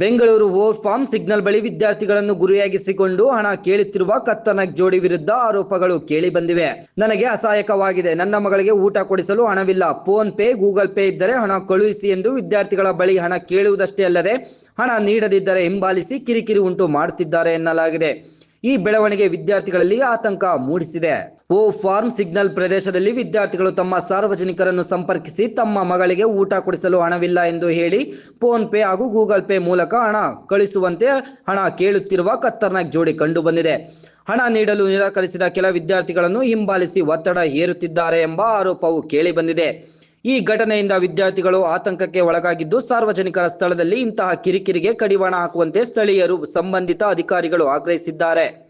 Bengaluru or form signal ಬಳಿ ವಿದ್ಯಾರ್ಥಿಗಳನ್ನು ಗುರಿಯಾಗಿಸಿಕೊಂಡು ಹಣ ಕೇಳುತ್ತಿರುವ ಖತರ್ನಾಕ್ ಜೋಡಿ ವಿರುದ್ಧ ಆರೋಪಗಳು ಕೇಳಿ ಬಂದಿವೆ. ನನಗೆ ಅಸಹಾಯಕವಾಗಿದೆ. ನನ್ನ ಮಗಳಿಗೆ ಊಟ ಕೊಡಿಸಲು ಹಣವಿಲ್ಲ. ಫೋನ್ ಪೇ, ಗೂಗಲ್ ಪೇ ಇದ್ದರೆ ಹಣ ಕಳುಹಿಸಿ ಎಂದು ವಿದ್ಯಾರ್ಥಿಗಳ ಬಳಿ ಹಣ ಕೇಳುವುದಷ್ಟೇ ಅಲ್ಲದೆ ಹಣ ನೀಡದಿದ್ದರೆ ಹಿಂಬಾಲಿಸಿ ಕಿರಿಕಿರಿ ಉಂಟು ಮಾಡುತ್ತಿದ್ದಾರೆ ಎನ್ನಲಾಗಿದೆ. ಈ ಬೆಳವಣಿಗೆ ವಿದ್ಯಾರ್ಥಿಗಳಲ್ಲಿ ಆತಂಕ ಮೂಡಿಸಿದೆ. ಓರ್ ಫಾರ್ಮ್ ಸಿಗ್ನಲ್ ಪ್ರದೇಶದಲ್ಲಿ ವಿದ್ಯಾರ್ಥಿಗಳು ತಮ್ಮ ಸಾರ್ವಜನಿಕರನ್ನು ಸಂಪರ್ಕಿಸಿ ತಮ್ಮ ಮಗಳಿಗೆ ಊಟ ಕೊಡಿಸಲು ಹಣವಿಲ್ಲ ಎಂದು ಹೇಳಿ ಫೋನ್ ಪೇ ಹಾಗೂ ಗೂಗಲ್ ಪೇ ಮೂಲಕ ಹಣ ಕಳಿಸುವಂತೆ ಹಣ ಕೇಳುತ್ತಿರುವ ಖತರ್ನಾಕ್ ಜೋಡಿ ಕಂಡು ಬಂದಿದೆ. ಹಣ ನೀಡಲು ನಿರಾಕರಿಸಿದ ಕೆಲ ವಿದ್ಯಾರ್ಥಿಗಳನ್ನು ಹಿಂಬಾಲಿಸಿ ಒತ್ತಡ ಹೇರುತ್ತಿದ್ದಾರೆ ಎಂಬ ಆರೋಪವು ಕೇಳಿ ಬಂದಿದೆ. ಈ ಘಟನೆಯಿಂದ ವಿದ್ಯಾರ್ಥಿಗಳು ಆತಂಕಕ್ಕೆ ಒಳಗಾಗಿದ್ದು, ಸಾರ್ವಜನಿಕರ ಸ್ಥಳದಲ್ಲಿ ಇಂತಹ ಕಿರಿಕಿರಿಗೆ ಕಡಿವಾಣ ಹಾಕುವಂತೆ ಸ್ಥಳೀಯರು, ಸಂಬಂಧಿತ ಅಧಿಕಾರಿಗಳು ಆಗ್ರಹಿಸಿದ್ದಾರೆ.